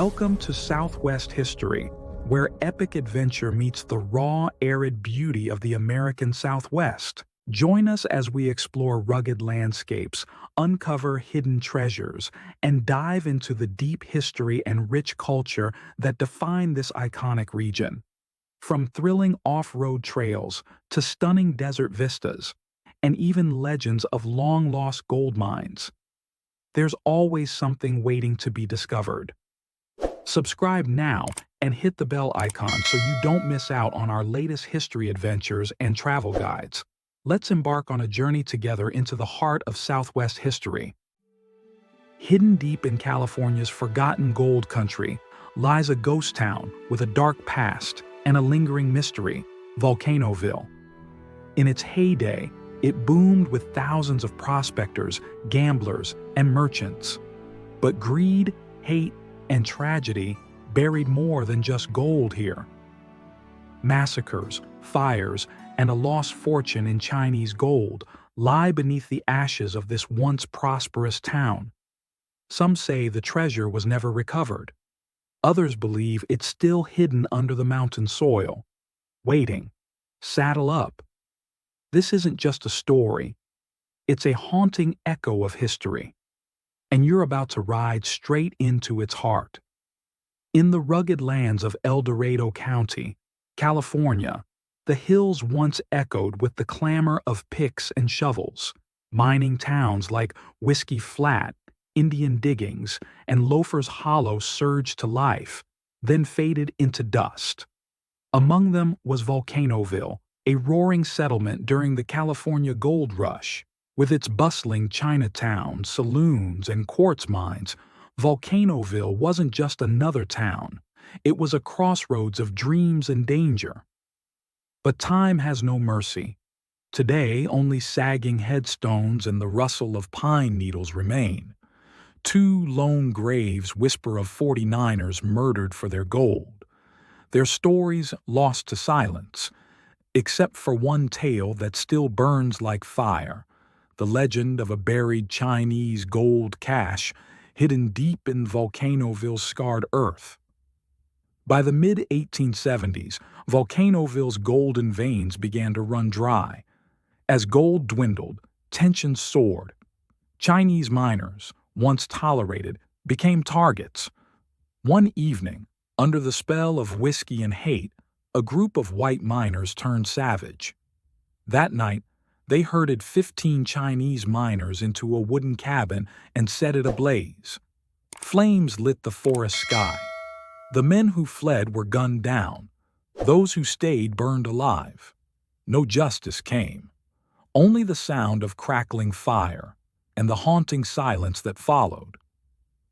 Welcome to Southwest History, where epic adventure meets the raw, arid beauty of the American Southwest. Join us as we explore rugged landscapes, uncover hidden treasures, and dive into the deep history and rich culture that define this iconic region. From thrilling off-road trails to stunning desert vistas, and even legends of long-lost gold mines, there's always something waiting to be discovered. Subscribe now and hit the bell icon so you don't miss out on our latest history adventures and travel guides. Let's embark on a journey together into the heart of Southwest history. Hidden deep in California's forgotten gold country lies a ghost town with a dark past and a lingering mystery, Volcanoville. In its heyday, it boomed with thousands of prospectors, gamblers, and merchants. But greed, hate, and tragedy buried more than just gold here. Massacres, fires, and a lost fortune in Chinese gold lie beneath the ashes of this once prosperous town. Some say the treasure was never recovered. Others believe it's still hidden under the mountain soil. Waiting. Saddle up. This isn't just a story. It's a haunting echo of history. And you're about to ride straight into its heart. In the rugged lands of El Dorado County, California, the hills once echoed with the clamor of picks and shovels. Mining towns like Whiskey Flat, Indian Diggings, and Loafers Hollow surged to life, then faded into dust. Among them was Volcanoville, a roaring settlement during the California Gold Rush. With its bustling Chinatown, saloons, and quartz mines, Volcanoville wasn't just another town. It was a crossroads of dreams and danger. But time has no mercy. Today, only sagging headstones and the rustle of pine needles remain. Two lone graves whisper of 49ers murdered for their gold. Their stories lost to silence, except for one tale that still burns like fire. The legend of a buried Chinese gold cache hidden deep in Volcanoville's scarred earth. By the mid-1870s, Volcanoville's golden veins began to run dry. As gold dwindled, tensions soared. Chinese miners, once tolerated, became targets. One evening, under the spell of whiskey and hate, a group of white miners turned savage. That night, they herded 15 Chinese miners into a wooden cabin and set it ablaze. Flames lit the forest sky. The men who fled were gunned down. Those who stayed burned alive. No justice came. Only the sound of crackling fire and the haunting silence that followed.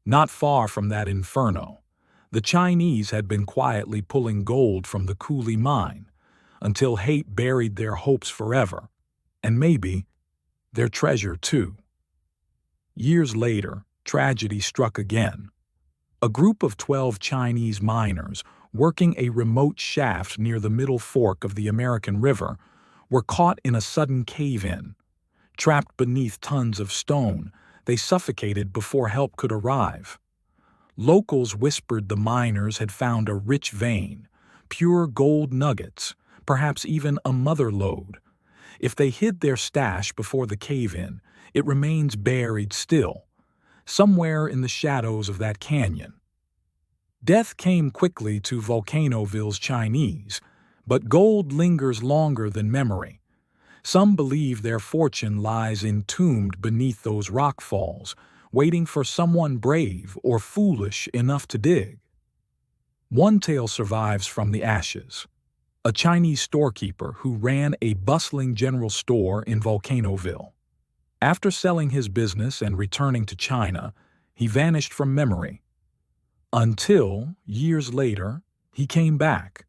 Not far from that inferno, the Chinese had been quietly pulling gold from the Cooley mine until hate buried their hopes forever. And maybe their treasure too. Years later, tragedy struck again. A group of 12 Chinese miners working a remote shaft near the middle fork of the American River were caught in a sudden cave-in. Trapped beneath tons of stone, they suffocated before help could arrive. Locals whispered the miners had found a rich vein, pure gold nuggets, perhaps even a mother lode. If they hid their stash before the cave-in, it remains buried still, somewhere in the shadows of that canyon. Death came quickly to Volcanoville's Chinese, but gold lingers longer than memory. Some believe their fortune lies entombed beneath those rock falls, waiting for someone brave or foolish enough to dig. One tale survives from the ashes. A Chinese storekeeper who ran a bustling general store in Volcanoville. After selling his business and returning to China, he vanished from memory. Until, years later, he came back.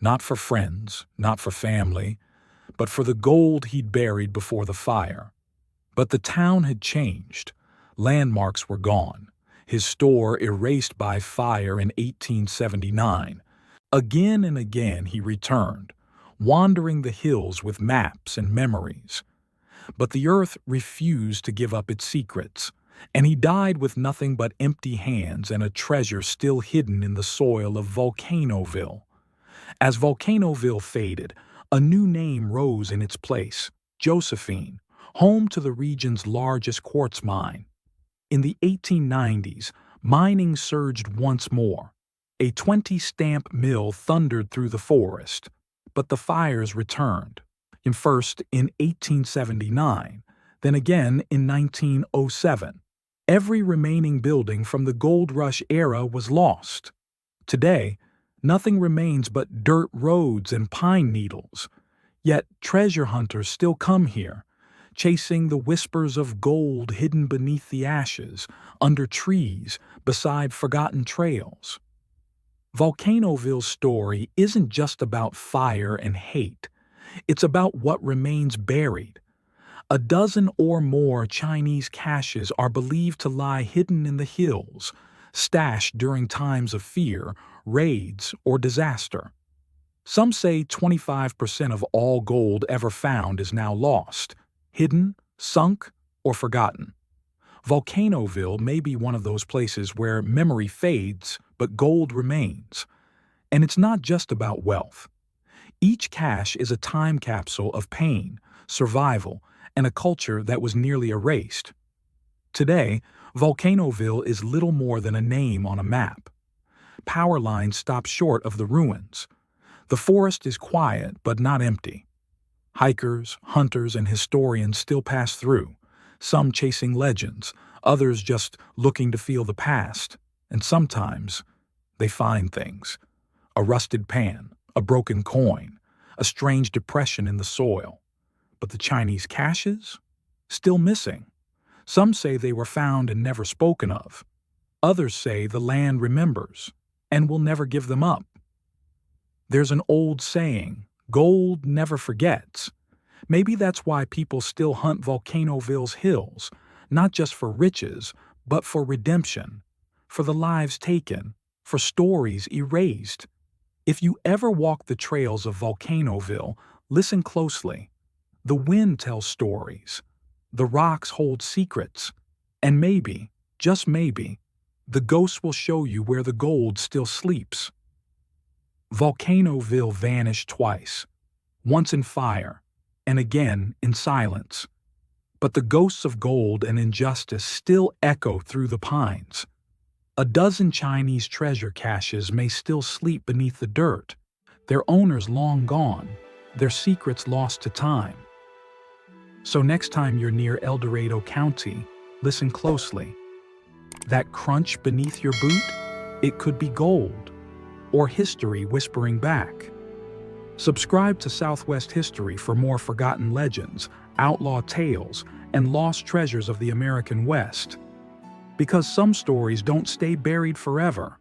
Not for friends, not for family, but for the gold he'd buried before the fire. But the town had changed. Landmarks were gone. His store erased by fire in 1879. Again and again he returned, wandering the hills with maps and memories. But the earth refused to give up its secrets. And he died with nothing but empty hands and a treasure still hidden in the soil of Volcanoville. As Volcanoville faded, a new name rose in its place, Josephine, home to the region's largest quartz mine. In the 1890s, mining surged once more. A 20-stamp mill thundered through the forest, but the fires returned. First in 1879, then again in 1907. Every remaining building from the gold rush era was lost. Today, nothing remains but dirt roads and pine needles. Yet treasure hunters still come here, chasing the whispers of gold hidden beneath the ashes, under trees, beside forgotten trails. Volcanoville's story isn't just about fire and hate. It's about what remains buried. A dozen or more Chinese caches are believed to lie hidden in the hills, stashed during times of fear, raids, or disaster. Some say 25% of all gold ever found is now lost, hidden, sunk, or forgotten. Volcanoville may be one of those places where memory fades, but gold remains. And it's not just about wealth. Each cache is a time capsule of pain, survival, and a culture that was nearly erased. Today, Volcanoville is little more than a name on a map. Power lines stop short of the ruins. The forest is quiet but not empty. Hikers, hunters, and historians still pass through, some chasing legends, others just looking to feel the past, and sometimes they find things. A rusted pan, a broken coin, a strange depression in the soil. But the Chinese caches? Still missing. Some say they were found and never spoken of. Others say the land remembers and will never give them up. There's an old saying, gold never forgets. Maybe that's why people still hunt Volcanoville's hills, not just for riches, but for redemption, for the lives taken, for stories erased. If you ever walk the trails of Volcanoville, listen closely. The wind tells stories. The rocks hold secrets. And maybe, just maybe, the ghosts will show you where the gold still sleeps. Volcanoville vanished twice, once in fire, and again in silence. But the ghosts of gold and injustice still echo through the pines. A dozen Chinese treasure caches may still sleep beneath the dirt, their owners long gone, their secrets lost to time. So next time you're near El Dorado County, listen closely. That crunch beneath your boot? It could be gold, or history whispering back. Subscribe to Southwest History for more forgotten legends, outlaw tales, and lost treasures of the American West. Because some stories don't stay buried forever.